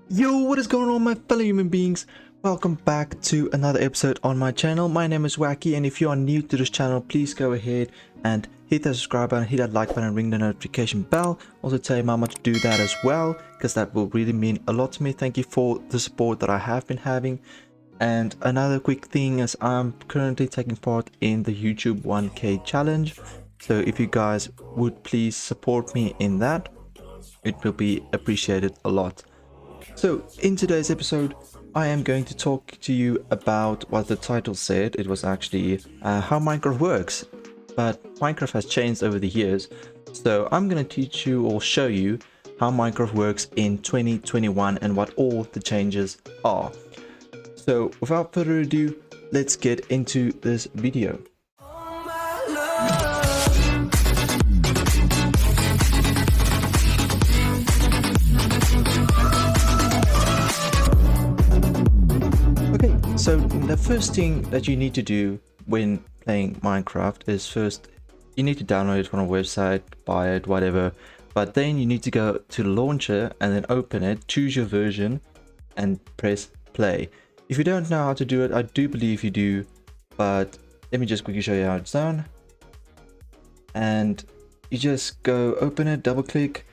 Yo, what is going on, my fellow human beings? Welcome back to another episode on my channel. My name is Wacky, and if you are new to this channel, please go ahead and hit that subscribe button, hit that like button, ring the notification bell. Also tell your mama to do that as well, because that will really mean a lot to me. Thank you for the support that I have been having. And another quick thing is I'm currently taking part in the YouTube 1K challenge. So if you guys would please support me in that, it will be appreciated a lot. So in today's episode, I am going to talk to you about what the title said. It was actually how Minecraft works, but Minecraft has changed over the years. So I'm going to teach you or show you how Minecraft works in 2021 and what all the changes are. So without further ado, let's get into this video. So the first thing that you need to do when playing Minecraft is first you need to download it from a website, buy it, whatever. But then you need to go to the launcher and then open it, choose your version and press play. If you don't know how to do it, I do believe you do, but let me just quickly show you how it's done. And you just go open it, double click,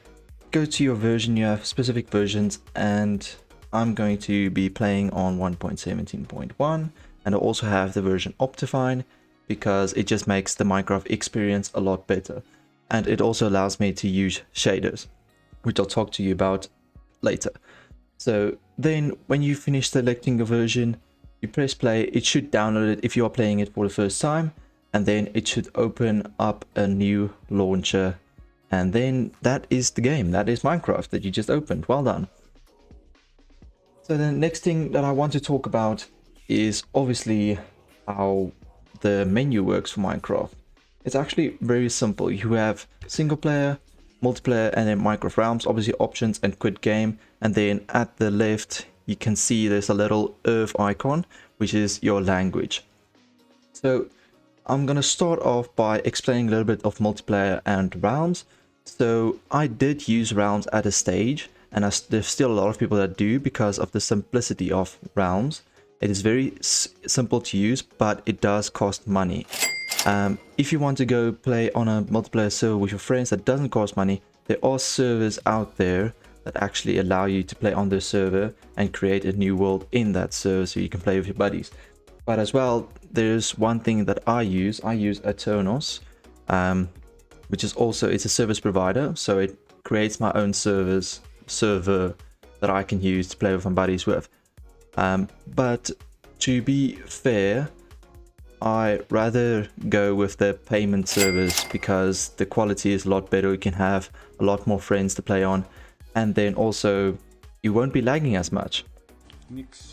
go to your version. You have specific versions, and I'm going to be playing on 1.17.1, and I also have the version Optifine because it just makes the Minecraft experience a lot better. And it also allows me to use shaders, which I'll talk to you about later. So then when you finish selecting a version, you press play. It should download it if you are playing it for the first time, and then it should open up a new launcher. And then that is the game. That is Minecraft that you just opened. Well done. So the next thing that I want to talk about is obviously how the menu works for Minecraft. It's actually very simple. You have single player, multiplayer, and then Minecraft Realms, obviously options and quit game. And then at the left, you can see there's a little earth icon, which is your language. So I'm going to start off by explaining a little bit of multiplayer and Realms. So I did use Realms at a stage, and there's still a lot of people that do because of the simplicity of Realms. It is very simple to use, but it does cost money. If you want to go play on a multiplayer server with your friends that doesn't cost money, there are servers out there that actually allow you to play on their server and create a new world in that server so you can play with your buddies. But as well, there's one thing that I use Aternos, which is also, it's a service provider, so it creates my own server that I can use to play with my buddies with. But to be fair, I rather go with the payment service because the quality is a lot better. You can have a lot more friends to play on, and then also you won't be lagging as much.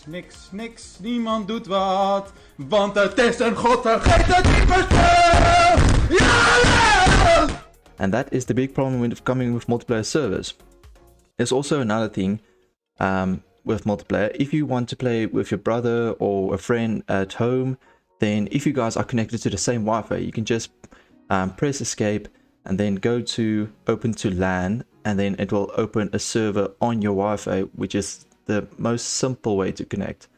Niks, niemand doet wat, want het is een god vergeten type. And that is the big problem with coming with multiplayer servers. There's also another thing with multiplayer. If you want to play with your brother or a friend at home, then if you guys are connected to the same Wi-Fi, you can just press escape and then go to open to LAN, and then it will open a server on your Wi-Fi, which is the most simple way to connect.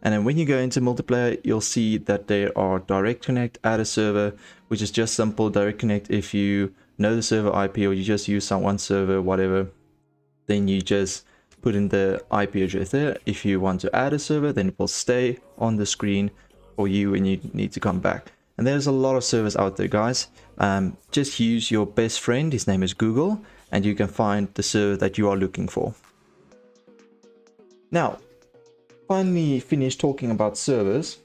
And then when you go into multiplayer, you'll see that there are direct connect, add a server, which is just simple direct connect. If you know the server IP or you just use someone's server, whatever, then you just put in the IP address there. If you want to add a server, then it will stay on the screen for you when you need to come back. And there's a lot of servers out there, guys. Just use your best friend, his name is Google, and you can find the server that you are looking for. Now, finally finished talking about servers,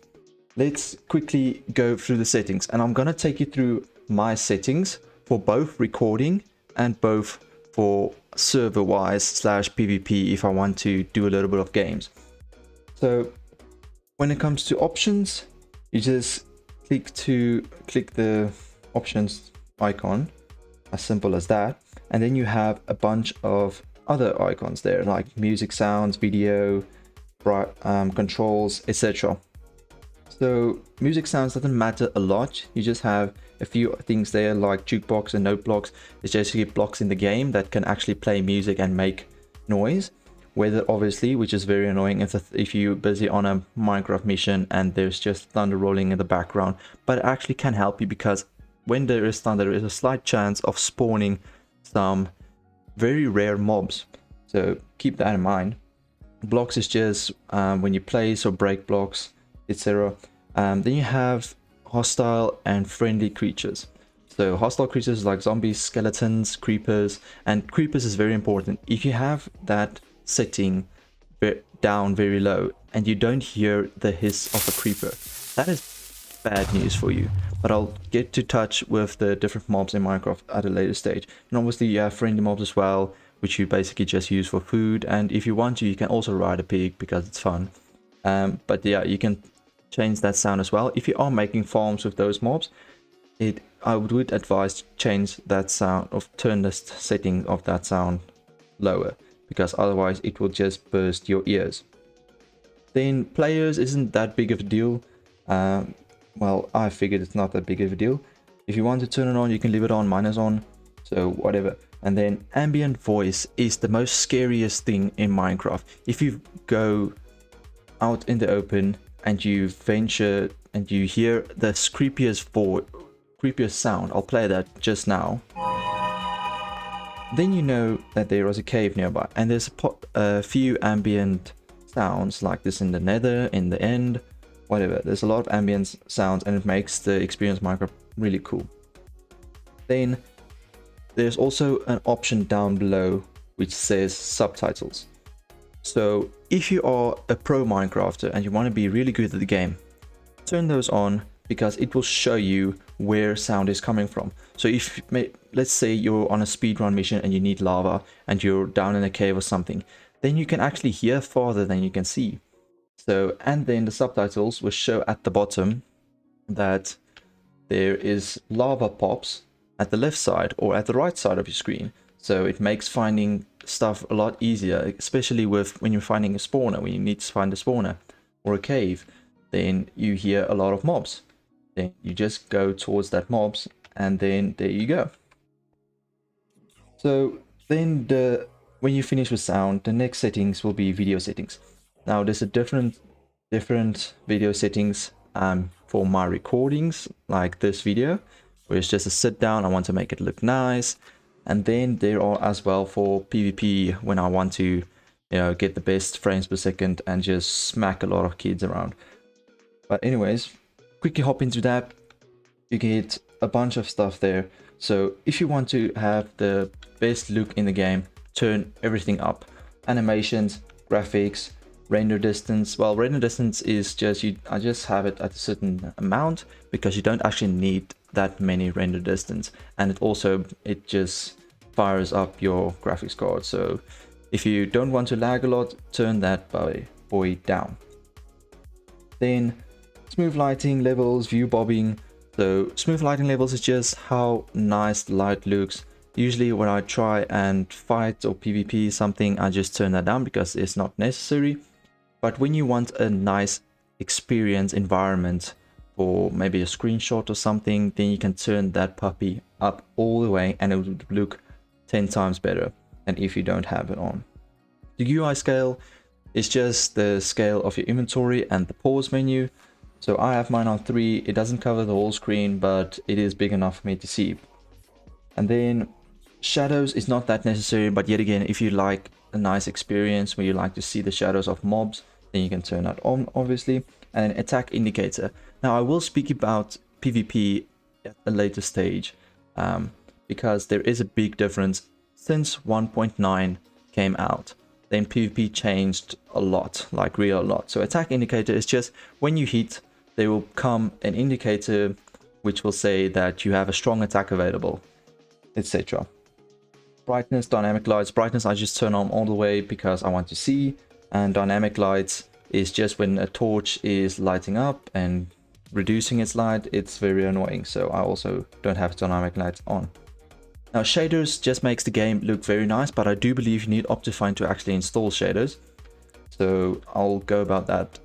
let's quickly go through the settings. And I'm going to take you through my settings for both recording and both for server-wise / PvP if I want to do a little bit of games. So when it comes to options, you just click the options icon, as simple as that, and then you have a bunch of other icons there like music, sounds, video, controls, etc. So music sounds doesn't matter a lot. You just have a few things there like jukebox and note blocks. It's just blocks in the game that can actually play music and make noise. weather obviously, which is very annoying if you're busy on a Minecraft mission and there's just thunder rolling in the background. But it actually can help you, because when there is thunder, there is a slight chance of spawning some very rare mobs, so keep that in mind. Blocks is just when you place or break blocks, etc. Then you have hostile and friendly creatures. So hostile creatures like zombies, skeletons, creepers, and creepers is very important. If you have that setting down very low and you don't hear the hiss of a creeper, that is bad news for you. But I'll get to touch with the different mobs in Minecraft at a later stage. And obviously you have friendly mobs as well, which you basically just use for food. And if you want to, you can also ride a pig because it's fun. But yeah, you can change that sound as well. If you are making farms with those mobs, I would advise to change that sound, or turn the setting of that sound lower, because otherwise it will just burst your ears. Then players isn't that big of a deal. Well, I figured it's not that big of a deal. If you want to turn it on, you can leave it on. Mine is on, so whatever. And then ambient voice is the most scariest thing in Minecraft. If you go out in the open and you venture and you hear the creepiest sound, I'll play that just now, then you know that there was a cave nearby. And there's a few ambient sounds like this in the nether, in the end, whatever. There's a lot of ambient sounds, and it makes the experience Minecraft really cool. Then there's also an option down below which says subtitles. So if you are a pro Minecrafter and you want to be really good at the game, turn those on, because it will show you where sound is coming from. So if, let's say you're on a speedrun mission and you need lava and you're down in a cave or something, then you can actually hear farther than you can see. So, and then the subtitles will show at the bottom that there is lava pops at the left side or at the right side of your screen. So it makes finding stuff a lot easier, especially when you're finding a spawner, when you need to find a spawner or a cave, then you hear a lot of mobs. Then you just go towards that mobs, and then there you go. So then when you finish with sound, the next settings will be video settings. Now there's a different video settings for my recordings, like this video, where it's just a sit down. I want to make it look nice. And then there are as well for PvP, when I want to, get the best frames per second and just smack a lot of kids around. But anyways, quickly hop into that. You get a bunch of stuff there. So if you want to have the best look in the game, turn everything up. Animations, graphics, render distance. Well, render distance is just, I just have it at a certain amount, because you don't actually need that many render distance. And it just fires up your graphics card. So if you don't want to lag a lot, turn that boy down. Then smooth lighting levels, view bobbing. So smooth lighting levels is just how nice the light looks. Usually when I try and fight or PvP something, I just turn that down because it's not necessary. But when you want a nice experience environment for maybe a screenshot or something, then you can turn that puppy up all the way and it would look 10 times better than if you don't have it on. The UI scale is just the scale of your inventory and the pause menu. So I have mine on 3. It doesn't cover the whole screen, but it is big enough for me to see. And then shadows is not that necessary, but yet again, if you like a nice experience where you like to see the shadows of mobs, then you can turn that on, obviously. And an attack indicator. Now I will speak about PvP at a later stage, because there is a big difference. Since 1.9 came out, then PvP changed a lot, like real a lot. So attack indicator is just when you hit, there will come an indicator which will say that you have a strong attack available, etc. Brightness, dynamic lights. Brightness I just turn on all the way because I want to see, and dynamic lights is just when a torch is lighting up and reducing its light. It's very annoying, so I also don't have dynamic lights on. Now shaders just makes the game look very nice, but I do believe you need Optifine to actually install shaders. So I'll go about that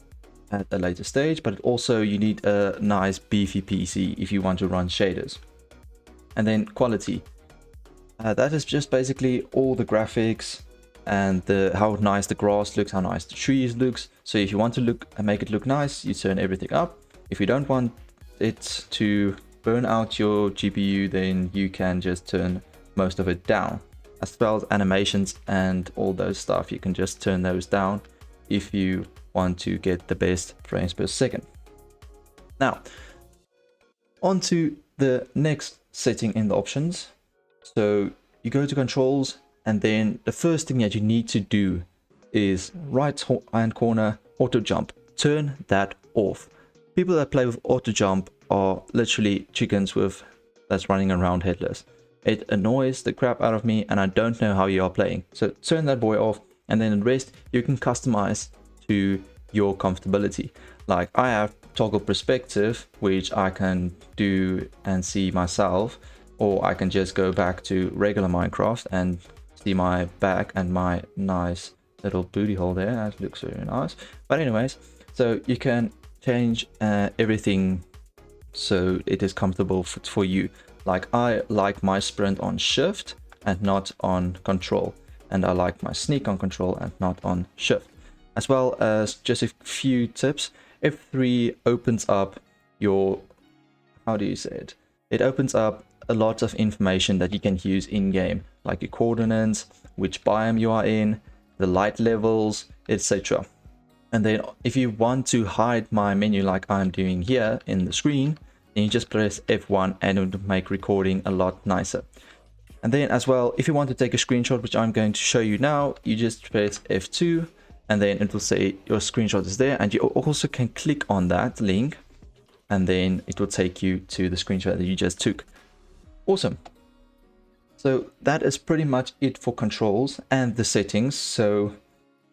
at a later stage, but also you need a nice beefy PC if you want to run shaders. And then quality. That is just basically all the graphics and how nice the grass looks, how nice the trees looks. So if you want to look and make it look nice, you turn everything up. If you don't want it to burn out your GPU, then you can just turn most of it down. As well as animations and all those stuff, you can just turn those down if you want to get the best frames per second. Now, on to the next setting in the options. So you go to controls, and then the first thing that you need to do is right hand corner, auto jump. Turn that off. People that play with auto jump are literally chickens that's running around headless. It annoys the crap out of me, and I don't know how you are playing. So turn that boy off, and then the rest you can customize to your comfortability. Like I have toggle perspective, which I can do and see myself, or I can just go back to regular Minecraft and see my back and my nice little booty hole there. That looks very nice. But anyways, so you can change everything so it is comfortable for you. Like I like my sprint on shift and not on control, and I like my sneak on control and not on shift. As well as just a few tips, F3 opens up your, how do you say it? It opens up a lot of information that you can use in game, like your coordinates, which biome you are in, the light levels, etc. And then if you want to hide my menu like I'm doing here in the screen, then you just press F1 and it will make recording a lot nicer. And then as well, if you want to take a screenshot, which I'm going to show you now, you just press F2 and then it will say your screenshot is there, and you also can click on that link and then it will take you to the screenshot that you just took. Awesome. So that is pretty much it for controls and the settings. So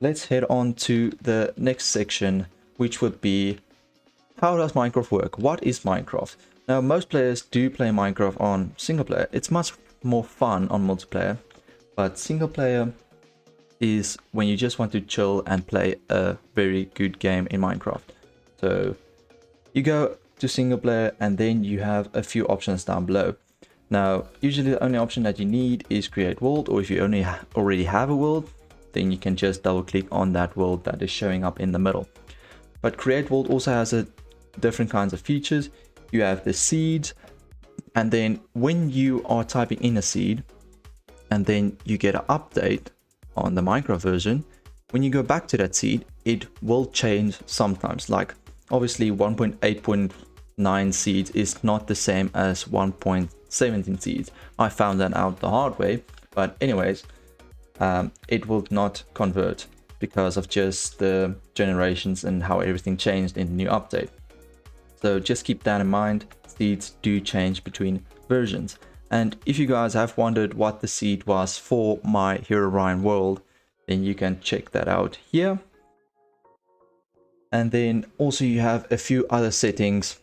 let's head on to the next section, which would be, how does Minecraft work? What is Minecraft? Now, most players do play Minecraft on single player. It's much more fun on multiplayer, but single player is when you just want to chill and play a very good game in Minecraft. So you go to single player and then you have a few options down below. Now, usually the only option that you need is create world, or if you already have a world, then you can just double click on that world that is showing up in the middle. But create world also has different kinds of features. You have the seeds, and then when you are typing in a seed and then you get an update on the Minecraft version, when you go back to that seed, it will change sometimes. Like obviously 1.8.9 seeds is not the same as 1.17 seeds. I found that out the hard way, but anyways, it will not convert because of just the generations and how everything changed in the new update. So just keep that in mind. Seeds do change between versions. And if you guys have wondered what the seed was for my Herobrine world, then you can check that out here. And then also you have a few other settings.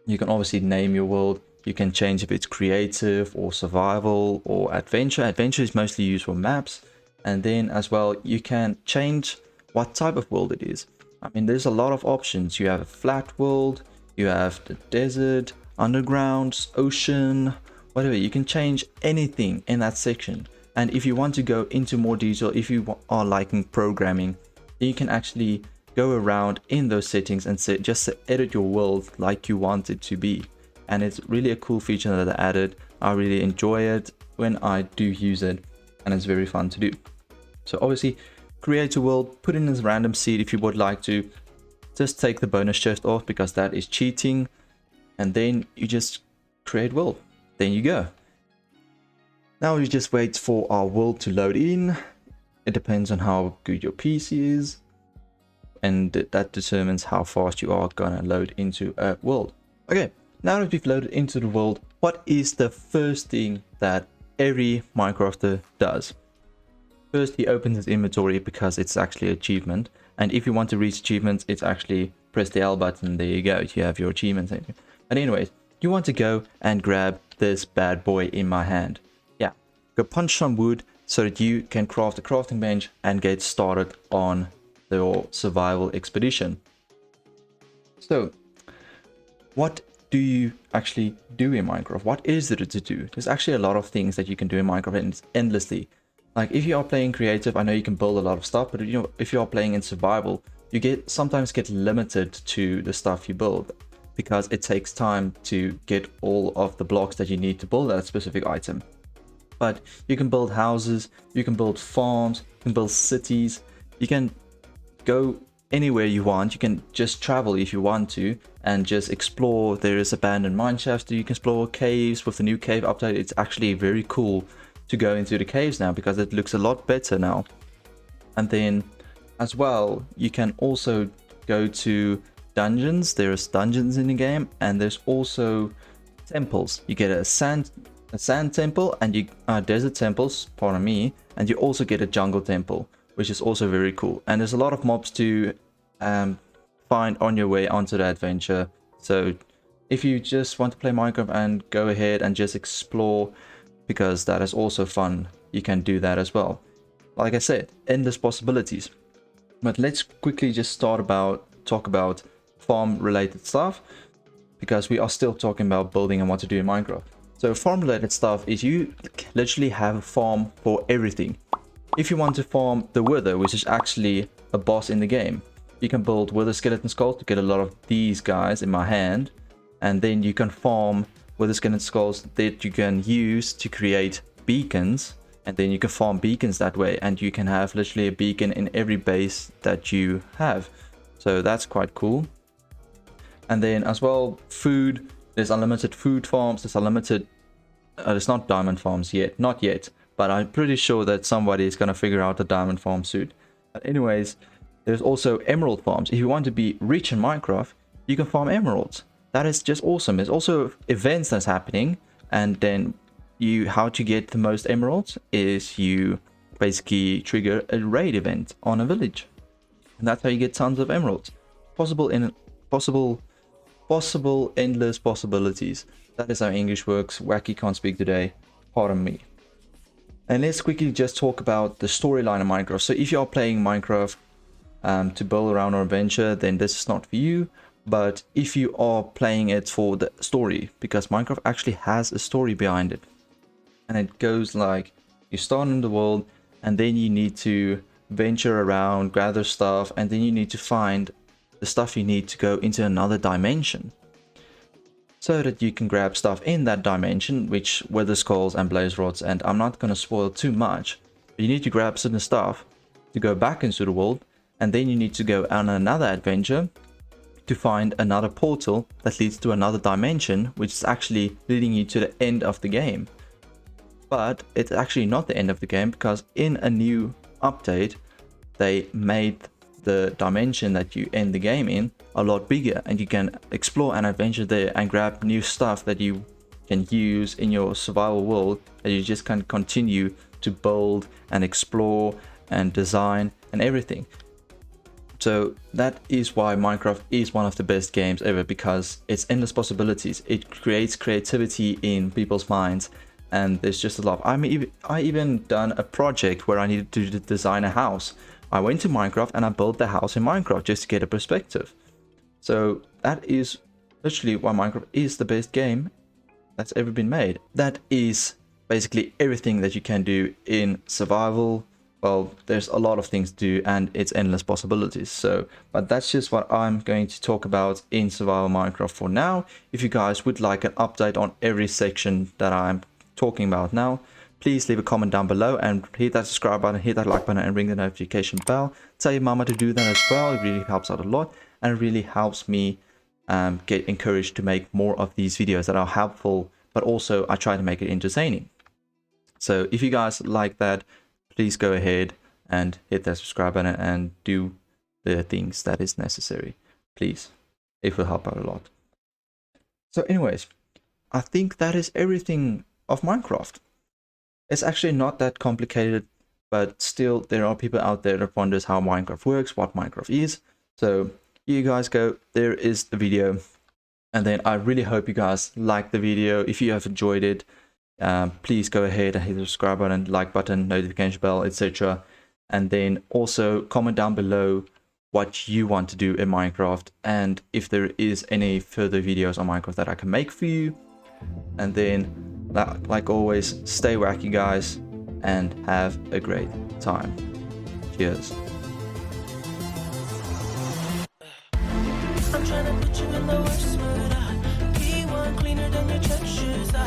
You can obviously name your world. You can change if it's creative or survival or adventure. Adventure is mostly used for maps. And then as well, you can change what type of world it is. I mean, there's a lot of options. You have a flat world, you have the desert, underground, ocean, whatever. You can change anything in that section. And if you want to go into more detail, if you are liking programming, then you can actually go around in those settings and just edit your world like you want it to be. And it's really a cool feature that I added. I really enjoy it when I do use it, and it's very fun to do. So obviously create a world, put in this random seed if you would like to. Just take the bonus shift off because that is cheating, and then you just create world. Then you go. Now you just wait for our world to load in. It depends on how good your PC is, and that determines how fast you are gonna load into a world. Okay, now that we've loaded into the world, what is the first thing that every Minecrafter does? First, he opens his inventory because it's actually an achievement. And if you want to reach achievements, it's actually press the L button. There you go. You have your achievements. But anyways, you want to go and grab this bad boy in my hand. Yeah, go punch some wood so that you can craft a crafting bench and get started on your survival expedition. So, what do you actually do in Minecraft? What is there to do? There's actually a lot of things that you can do in Minecraft, and it's endlessly. Like if you are playing creative, I know you can build a lot of stuff, but you know, if you are playing in survival, you sometimes get limited to the stuff you build because it takes time to get all of the blocks that you need to build that specific item. But you can build houses, you can build farms, you can build cities, you can go anywhere you want. You can just travel if you want to and just explore. There is abandoned mine shafts that you can explore, caves. With the new cave update, it's actually very cool to go into the caves now because it looks a lot better now. And then as well, you can also go to dungeons. There's dungeons in the game, and there's also temples. You get a sand temple, and you desert temples, pardon me, and you also get a jungle temple, which is also very cool. And there's a lot of mobs to find on your way onto the adventure. So if you just want to play Minecraft and go ahead and just explore, because that is also fun, you can do that as well. Like I said, endless possibilities. But let's quickly just talk about farm related stuff, because we are still talking about building and what to do in Minecraft. So farm related stuff is you literally have a farm for everything. If you want to farm the wither, which is actually a boss in the game, you can build wither skeleton skulls to get a lot of these guys in my hand, and then you can farm wither skeleton skulls that you can use to create beacons, and then you can farm beacons that way, and you can have literally a beacon in every base that you have. So that's quite cool. And then as well, food, there's unlimited food farms, there's unlimited there's not diamond farms yet, not yet, but I'm pretty sure that somebody is going to figure out the diamond farm soon. But anyways, there's also emerald farms. If you want to be rich in Minecraft, you can farm emeralds. That is just awesome. There's also events that's happening, and then how to get the most emeralds is you basically trigger a raid event on a village, and that's how you get tons of emeralds. Possible endless possibilities. That is how English works. Wacky can't speak today, pardon me. And let's quickly just talk about the storyline of Minecraft. So if you are playing Minecraft to build around or adventure, then this is not for you. But if you are playing it for the story, because Minecraft actually has a story behind it, and it goes like, you start in the world, and then you need to venture around, gather stuff, and then you need to find the stuff you need to go into another dimension, so that you can grab stuff in that dimension, which wither skulls and blaze rods, and I'm not going to spoil too much, but you need to grab certain stuff to go back into the world, and then you need to go on another adventure to find another portal that leads to another dimension, which is actually leading you to the end of the game. But it's actually not the end of the game, because in a new update they made the dimension that you end the game in a lot bigger, and you can explore and adventure there and grab new stuff that you can use in your survival world, that you just can continue to build and explore and design and everything. So that is why Minecraft is one of the best games ever, because it's endless possibilities. It creates creativity in people's minds, and there's just a lot. I even done a project where I needed to design a house. I went to Minecraft and I built the house in Minecraft just to get a perspective. So that is literally why Minecraft is the best game that's ever been made. That is basically everything that you can do in survival. Well, there's a lot of things to do, and it's endless possibilities. So, but that's just what I'm going to talk about in survival Minecraft for now. If you guys would like an update on every section that I'm talking about now, please leave a comment down below and hit that subscribe button, hit that like button, and ring the notification bell. Tell your mama to do that as well. It really helps out a lot, and it really helps me get encouraged to make more of these videos that are helpful, but also I try to make it entertaining. So if you guys like that, please go ahead and hit that subscribe button and do the things that is necessary. Please, it will help out a lot. So anyways, I think that is everything of Minecraft. It's actually not that complicated, but still there are people out there that wonders how Minecraft works, what Minecraft is. So you guys go, there is the video, and then I really hope you guys like the video. If you have enjoyed it, please go ahead and hit the subscribe button, like button, notification bell, etc. And then also comment down below what you want to do in Minecraft, and if there is any further videos on Minecraft that I can make for you. And then like always, stay wacky guys, and have a great time. Cheers. I'm trying to put you in the worst mood. P1 cleaner than your church shoes.